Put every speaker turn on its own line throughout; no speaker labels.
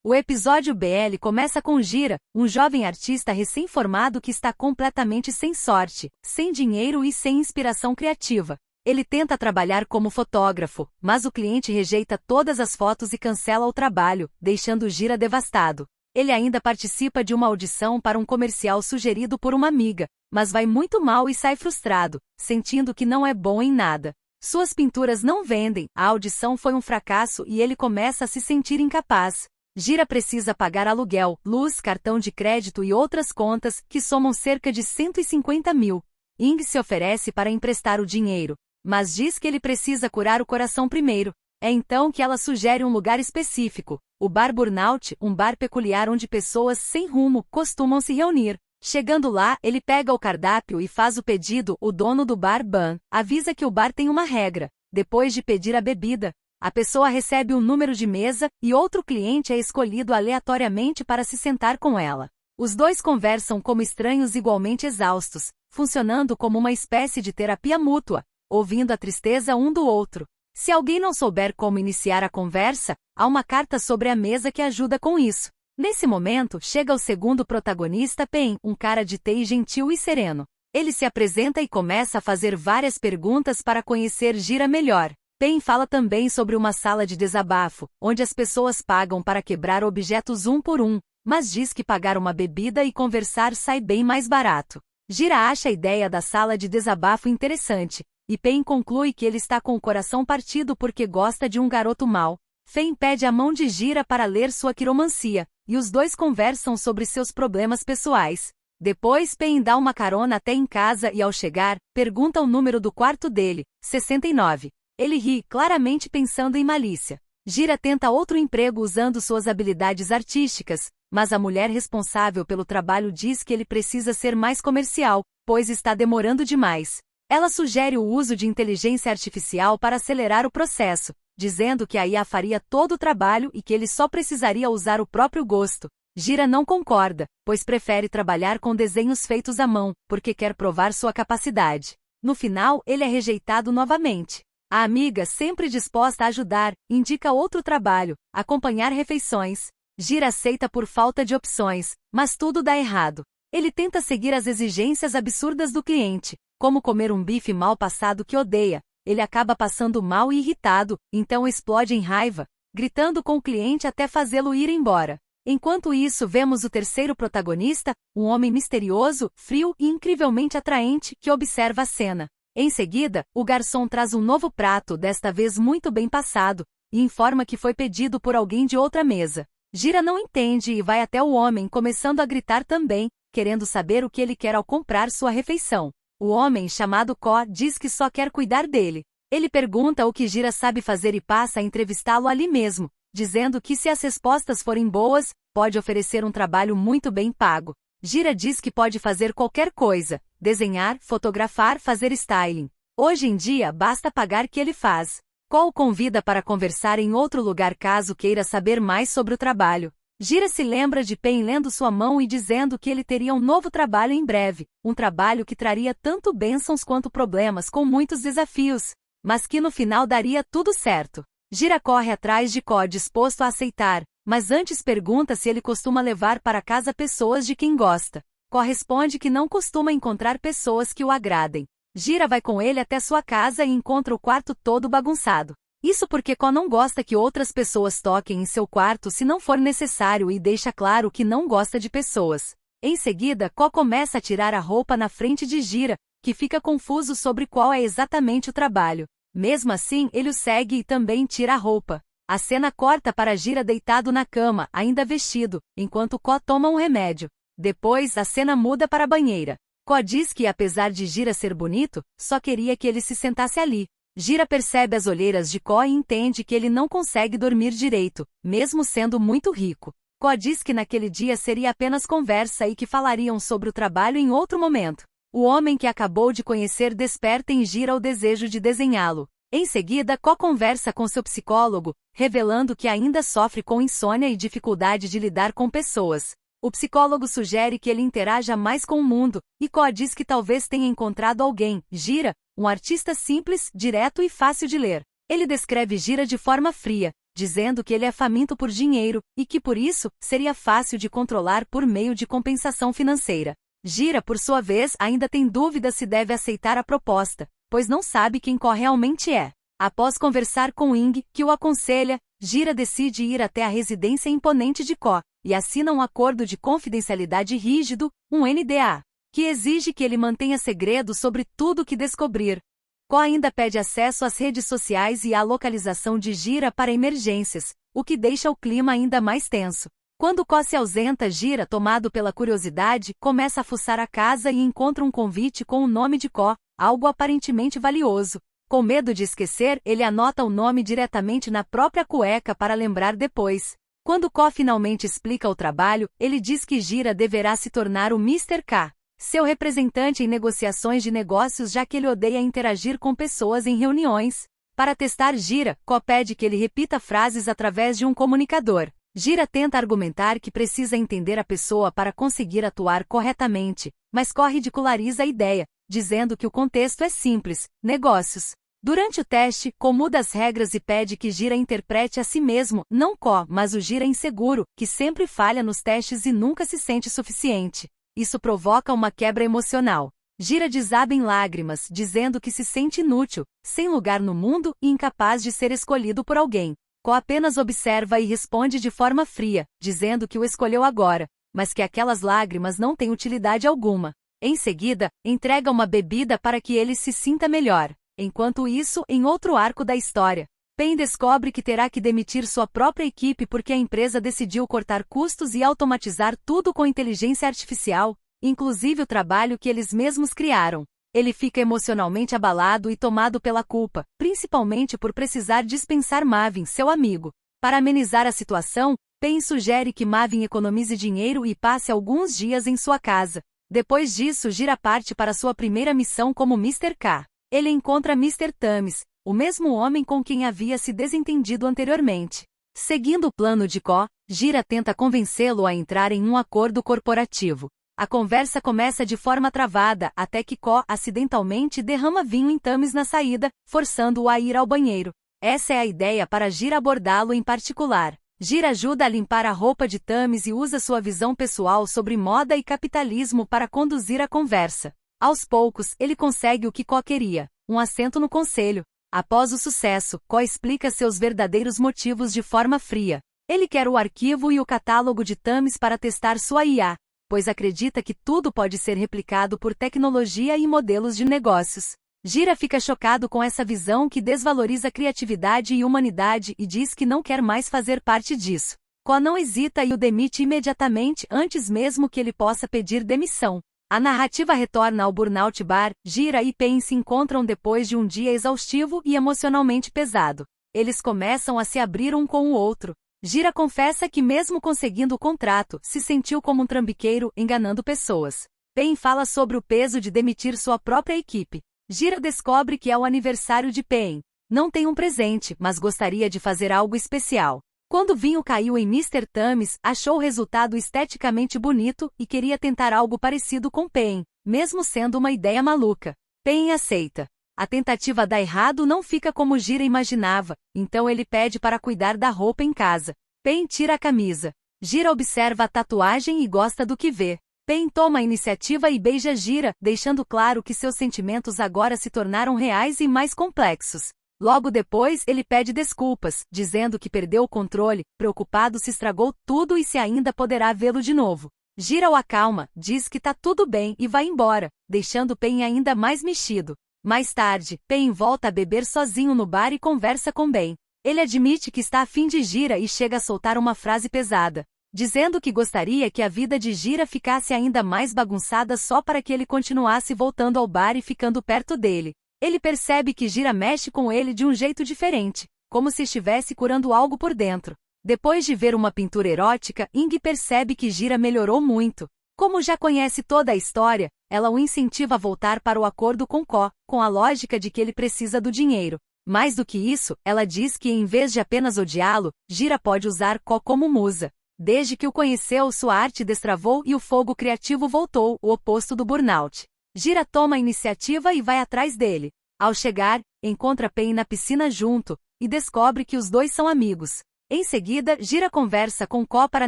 O episódio BL começa com Gira, um jovem artista recém-formado que está completamente sem sorte, sem dinheiro e sem inspiração criativa. Ele tenta trabalhar como fotógrafo, mas o cliente rejeita todas as fotos e cancela o trabalho, deixando Gira devastado. Ele ainda participa de uma audição para um comercial sugerido por uma amiga, mas vai muito mal e sai frustrado, sentindo que não é bom em nada. Suas pinturas não vendem, a audição foi um fracasso e ele começa a se sentir incapaz. Gira precisa pagar aluguel, luz, cartão de crédito e outras contas, que somam cerca de 150 mil. Ing se oferece para emprestar o dinheiro, mas diz que ele precisa curar o coração primeiro. É então que ela sugere um lugar específico, o Bar Burnout, um bar peculiar onde pessoas sem rumo costumam se reunir. Chegando lá, ele pega o cardápio e faz o pedido. O dono do bar, Ban, avisa que o bar tem uma regra. Depois de pedir a bebida, a pessoa recebe um número de mesa e outro cliente é escolhido aleatoriamente para se sentar com ela. Os dois conversam como estranhos igualmente exaustos, funcionando como uma espécie de terapia mútua, ouvindo a tristeza um do outro. Se alguém não souber como iniciar a conversa, há uma carta sobre a mesa que ajuda com isso. Nesse momento, chega o segundo protagonista, Pen, um cara de TI gentil e sereno. Ele se apresenta e começa a fazer várias perguntas para conhecer Gira melhor. Pen fala também sobre uma sala de desabafo, onde as pessoas pagam para quebrar objetos um por um, mas diz que pagar uma bebida e conversar sai bem mais barato. Gira acha a ideia da sala de desabafo interessante, e Pen conclui que ele está com o coração partido porque gosta de um garoto mau. Fen pede a mão de Gira para ler sua quiromancia, e os dois conversam sobre seus problemas pessoais. Depois Pen dá uma carona até em casa e ao chegar, pergunta o número do quarto dele, 69. Ele ri, claramente pensando em malícia. Gira tenta outro emprego usando suas habilidades artísticas, mas a mulher responsável pelo trabalho diz que ele precisa ser mais comercial, pois está demorando demais. Ela sugere o uso de inteligência artificial para acelerar o processo, dizendo que a IA faria todo o trabalho e que ele só precisaria usar o próprio gosto. Gira não concorda, pois prefere trabalhar com desenhos feitos à mão, porque quer provar sua capacidade. No final, ele é rejeitado novamente. A amiga, sempre disposta a ajudar, indica outro trabalho, acompanhar refeições. Gira aceita por falta de opções, mas tudo dá errado. Ele tenta seguir as exigências absurdas do cliente, como comer um bife mal passado que odeia. Ele acaba passando mal e irritado, então explode em raiva, gritando com o cliente até fazê-lo ir embora. Enquanto isso, vemos o terceiro protagonista, um homem misterioso, frio e incrivelmente atraente, que observa a cena. Em seguida, o garçom traz um novo prato, desta vez muito bem passado, e informa que foi pedido por alguém de outra mesa. Gira não entende e vai até o homem, começando a gritar também, querendo saber o que ele quer ao comprar sua refeição. O homem, chamado Ko, diz que só quer cuidar dele. Ele pergunta o que Gira sabe fazer e passa a entrevistá-lo ali mesmo, dizendo que se as respostas forem boas, pode oferecer um trabalho muito bem pago. Gira diz que pode fazer qualquer coisa, desenhar, fotografar, fazer styling. Hoje em dia, basta pagar que ele faz. Ko o convida para conversar em outro lugar caso queira saber mais sobre o trabalho. Gira se lembra de Pen lendo sua mão e dizendo que ele teria um novo trabalho em breve, um trabalho que traria tanto bênçãos quanto problemas com muitos desafios, mas que no final daria tudo certo. Gira corre atrás de Ko disposto a aceitar, mas antes pergunta se ele costuma levar para casa pessoas de quem gosta. Ko responde que não costuma encontrar pessoas que o agradem. Gira vai com ele até sua casa e encontra o quarto todo bagunçado. Isso porque Ko não gosta que outras pessoas toquem em seu quarto se não for necessário e deixa claro que não gosta de pessoas. Em seguida, Ko começa a tirar a roupa na frente de Gira, que fica confuso sobre qual é exatamente o trabalho. Mesmo assim, ele o segue e também tira a roupa. A cena corta para Gira deitado na cama, ainda vestido, enquanto Ko toma um remédio. Depois, a cena muda para a banheira. Ko diz que, apesar de Gira ser bonito, só queria que ele se sentasse ali. Gira percebe as olheiras de Ko e entende que ele não consegue dormir direito, mesmo sendo muito rico. Ko diz que naquele dia seria apenas conversa e que falariam sobre o trabalho em outro momento. O homem que acabou de conhecer desperta em Gira o desejo de desenhá-lo. Em seguida, Ko conversa com seu psicólogo, revelando que ainda sofre com insônia e dificuldade de lidar com pessoas. O psicólogo sugere que ele interaja mais com o mundo, e Ko diz que talvez tenha encontrado alguém, Gira, um artista simples, direto e fácil de ler. Ele descreve Gira de forma fria, dizendo que ele é faminto por dinheiro, e que por isso, seria fácil de controlar por meio de compensação financeira. Gira, por sua vez, ainda tem dúvida se deve aceitar a proposta, pois não sabe quem Ko realmente é. Após conversar com Ing, que o aconselha, Gira decide ir até a residência imponente de Ko, e assina um acordo de confidencialidade rígido, um NDA, que exige que ele mantenha segredo sobre tudo que descobrir. Ko ainda pede acesso às redes sociais e à localização de Gira para emergências, o que deixa o clima ainda mais tenso. Quando Ko se ausenta, Gira, tomado pela curiosidade, começa a fuçar a casa e encontra um convite com o nome de Ko, algo aparentemente valioso. Com medo de esquecer, ele anota o nome diretamente na própria cueca para lembrar depois. Quando Ko finalmente explica o trabalho, ele diz que Gira deverá se tornar o Mr. K, seu representante em negociações de negócios, já que ele odeia interagir com pessoas em reuniões. Para testar Gira, Ko pede que ele repita frases através de um comunicador. Gira tenta argumentar que precisa entender a pessoa para conseguir atuar corretamente, mas Ko ridiculariza a ideia, dizendo que o contexto é simples, negócios. Durante o teste, Ko muda as regras e pede que Gira interprete a si mesmo, não Ko, mas o Gira inseguro, que sempre falha nos testes e nunca se sente suficiente. Isso provoca uma quebra emocional. Gira desaba em lágrimas, dizendo que se sente inútil, sem lugar no mundo e incapaz de ser escolhido por alguém. Ko apenas observa e responde de forma fria, dizendo que o escolheu agora, mas que aquelas lágrimas não têm utilidade alguma. Em seguida, entrega uma bebida para que ele se sinta melhor. Enquanto isso, em outro arco da história, Pen descobre que terá que demitir sua própria equipe porque a empresa decidiu cortar custos e automatizar tudo com inteligência artificial, inclusive o trabalho que eles mesmos criaram. Ele fica emocionalmente abalado e tomado pela culpa, principalmente por precisar dispensar Mavin, seu amigo. Para amenizar a situação, Pen sugere que Mavin economize dinheiro e passe alguns dias em sua casa. Depois disso, Gira parte para sua primeira missão como Mr. K. Ele encontra Mr. Tamis, o mesmo homem com quem havia se desentendido anteriormente. Seguindo o plano de Ko, Gira tenta convencê-lo a entrar em um acordo corporativo. A conversa começa de forma travada até que Ko acidentalmente derrama vinho em Tamis na saída, forçando-o a ir ao banheiro. Essa é a ideia para Gira abordá-lo em particular. Gira ajuda a limpar a roupa de Tamis e usa sua visão pessoal sobre moda e capitalismo para conduzir a conversa. Aos poucos, ele consegue o que Ko queria, um assento no conselho. Após o sucesso, Ko explica seus verdadeiros motivos de forma fria. Ele quer o arquivo e o catálogo de Tamis para testar sua IA, pois acredita que tudo pode ser replicado por tecnologia e modelos de negócios. Gira fica chocado com essa visão que desvaloriza criatividade e humanidade e diz que não quer mais fazer parte disso. Ko não hesita e o demite imediatamente antes mesmo que ele possa pedir demissão. A narrativa retorna ao Burnout Bar. Gira e Pen se encontram depois de um dia exaustivo e emocionalmente pesado. Eles começam a se abrir um com o outro. Gira confessa que mesmo conseguindo o contrato, se sentiu como um trambiqueiro, enganando pessoas. Pen fala sobre o peso de demitir sua própria equipe. Gira descobre que é o aniversário de Pen. Não tem um presente, mas gostaria de fazer algo especial. Quando o vinho caiu em Mr. Tamis, achou o resultado esteticamente bonito e queria tentar algo parecido com Pen, mesmo sendo uma ideia maluca. Pen aceita. A tentativa dá errado, não fica como Gira imaginava, então ele pede para cuidar da roupa em casa. Pen tira a camisa. Gira observa a tatuagem e gosta do que vê. Pen toma a iniciativa e beija Gira, deixando claro que seus sentimentos agora se tornaram reais e mais complexos. Logo depois, ele pede desculpas, dizendo que perdeu o controle, preocupado se estragou tudo e se ainda poderá vê-lo de novo. Gira o acalma, diz que tá tudo bem e vai embora, deixando Pen ainda mais mexido. Mais tarde, Pen volta a beber sozinho no bar e conversa com Ben. Ele admite que está a fim de Gira e chega a soltar uma frase pesada, dizendo que gostaria que a vida de Gira ficasse ainda mais bagunçada só para que ele continuasse voltando ao bar e ficando perto dele. Ele percebe que Gira mexe com ele de um jeito diferente, como se estivesse curando algo por dentro. Depois de ver uma pintura erótica, Ing percebe que Gira melhorou muito. Como já conhece toda a história, ela o incentiva a voltar para o acordo com Ko, com a lógica de que ele precisa do dinheiro. Mais do que isso, ela diz que em vez de apenas odiá-lo, Gira pode usar Ko como musa. Desde que o conheceu, sua arte destravou e o fogo criativo voltou, o oposto do burnout. Gira toma a iniciativa e vai atrás dele. Ao chegar, encontra Pen na piscina junto, e descobre que os dois são amigos. Em seguida, Gira conversa com Ko para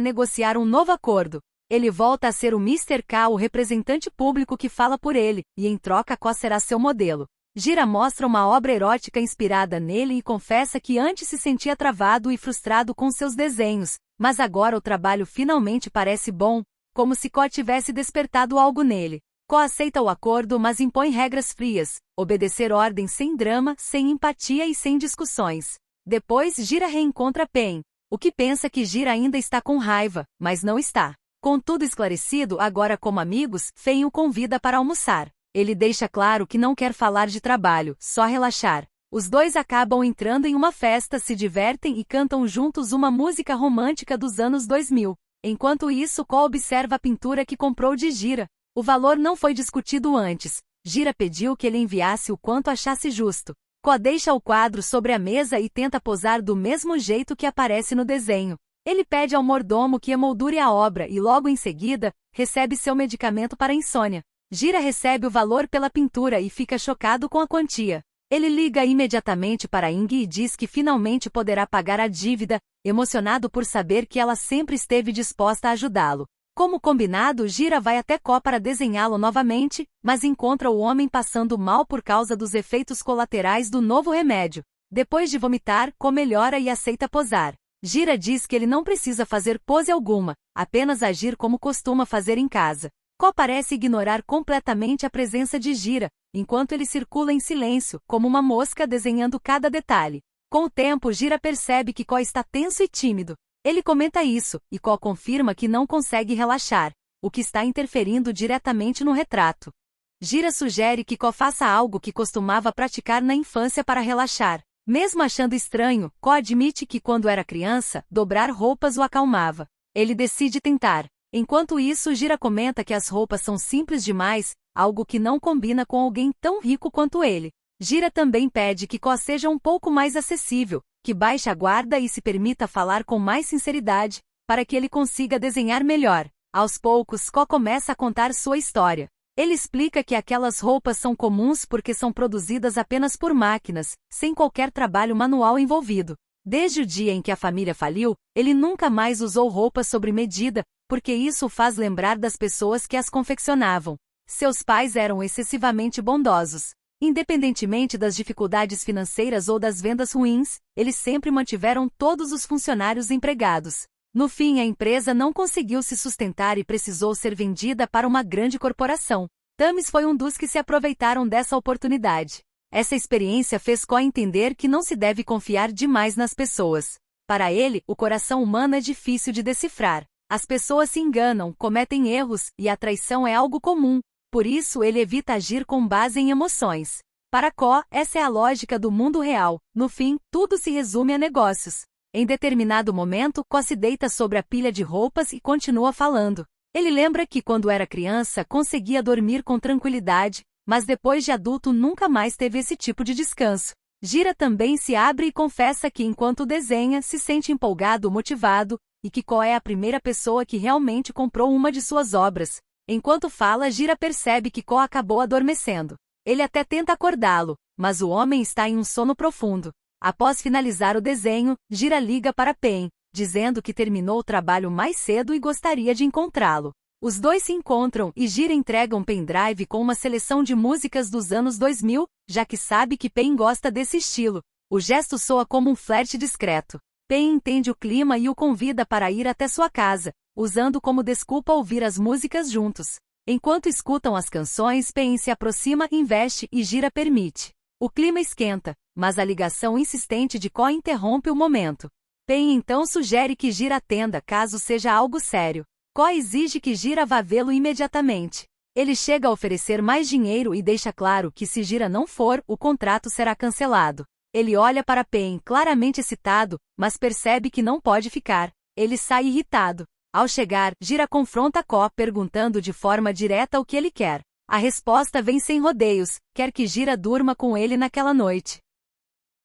negociar um novo acordo. Ele volta a ser o Mr. K, o representante público que fala por ele, e em troca Ko será seu modelo. Gira mostra uma obra erótica inspirada nele e confessa que antes se sentia travado e frustrado com seus desenhos, mas agora o trabalho finalmente parece bom, como se Ko tivesse despertado algo nele. Ko aceita o acordo, mas impõe regras frias, obedecer ordens sem drama, sem empatia e sem discussões. Depois Gira reencontra Pen, o que pensa que Gira ainda está com raiva, mas não está. Com tudo esclarecido agora como amigos, Pen o convida para almoçar. Ele deixa claro que não quer falar de trabalho, só relaxar. Os dois acabam entrando em uma festa, se divertem e cantam juntos uma música romântica dos anos 2000. Enquanto isso, Ko observa a pintura que comprou de Gira. O valor não foi discutido antes. Gira pediu que ele enviasse o quanto achasse justo. Ko deixa o quadro sobre a mesa e tenta posar do mesmo jeito que aparece no desenho. Ele pede ao mordomo que emoldure a obra e logo em seguida, recebe seu medicamento para a insônia. Gira recebe o valor pela pintura e fica chocado com a quantia. Ele liga imediatamente para Ing e diz que finalmente poderá pagar a dívida, emocionado por saber que ela sempre esteve disposta a ajudá-lo. Como combinado, Gira vai até Ko para desenhá-lo novamente, mas encontra o homem passando mal por causa dos efeitos colaterais do novo remédio. Depois de vomitar, Ko melhora e aceita posar. Gira diz que ele não precisa fazer pose alguma, apenas agir como costuma fazer em casa. Ko parece ignorar completamente a presença de Gira, enquanto ele circula em silêncio, como uma mosca desenhando cada detalhe. Com o tempo, Gira percebe que Ko está tenso e tímido. Ele comenta isso, e Ko confirma que não consegue relaxar, o que está interferindo diretamente no retrato. Gira sugere que Ko faça algo que costumava praticar na infância para relaxar. Mesmo achando estranho, Ko admite que quando era criança, dobrar roupas o acalmava. Ele decide tentar. Enquanto isso, Gira comenta que as roupas são simples demais, algo que não combina com alguém tão rico quanto ele. Gira também pede que Ko seja um pouco mais acessível, que baixe a guarda e se permita falar com mais sinceridade, para que ele consiga desenhar melhor. Aos poucos, Ko começa a contar sua história. Ele explica que aquelas roupas são comuns porque são produzidas apenas por máquinas, sem qualquer trabalho manual envolvido. Desde o dia em que a família faliu, ele nunca mais usou roupas sob medida, porque isso o faz lembrar das pessoas que as confeccionavam. Seus pais eram excessivamente bondosos. Independentemente das dificuldades financeiras ou das vendas ruins, eles sempre mantiveram todos os funcionários empregados. No fim, a empresa não conseguiu se sustentar e precisou ser vendida para uma grande corporação. Thames foi um dos que se aproveitaram dessa oportunidade. Essa experiência fez Ko entender que não se deve confiar demais nas pessoas. Para ele, o coração humano é difícil de decifrar. As pessoas se enganam, cometem erros, e a traição é algo comum. Por isso ele evita agir com base em emoções. Para Ko, essa é a lógica do mundo real. No fim, tudo se resume a negócios. Em determinado momento, Ko se deita sobre a pilha de roupas e continua falando. Ele lembra que quando era criança conseguia dormir com tranquilidade, mas depois de adulto nunca mais teve esse tipo de descanso. Gira também se abre e confessa que enquanto desenha se sente empolgado, motivado, e que Ko é a primeira pessoa que realmente comprou uma de suas obras. Enquanto fala, Gira percebe que Ko acabou adormecendo. Ele até tenta acordá-lo, mas o homem está em um sono profundo. Após finalizar o desenho, Gira liga para Pen, dizendo que terminou o trabalho mais cedo e gostaria de encontrá-lo. Os dois se encontram e Gira entrega um pendrive com uma seleção de músicas dos anos 2000, já que sabe que Pen gosta desse estilo. O gesto soa como um flerte discreto. Pen entende o clima e o convida para ir até sua casa, usando como desculpa ouvir as músicas juntos. Enquanto escutam as canções, Pen se aproxima, investe e Gira permite. O clima esquenta, mas a ligação insistente de Ko interrompe o momento. Pen então sugere que Gira atenda caso seja algo sério. Ko exige que Gira vá vê-lo imediatamente. Ele chega a oferecer mais dinheiro e deixa claro que se Gira não for, o contrato será cancelado. Ele olha para Pen claramente excitado, mas percebe que não pode ficar. Ele sai irritado. Ao chegar, Gira confronta Ko perguntando de forma direta o que ele quer. A resposta vem sem rodeios, quer que Gira durma com ele naquela noite.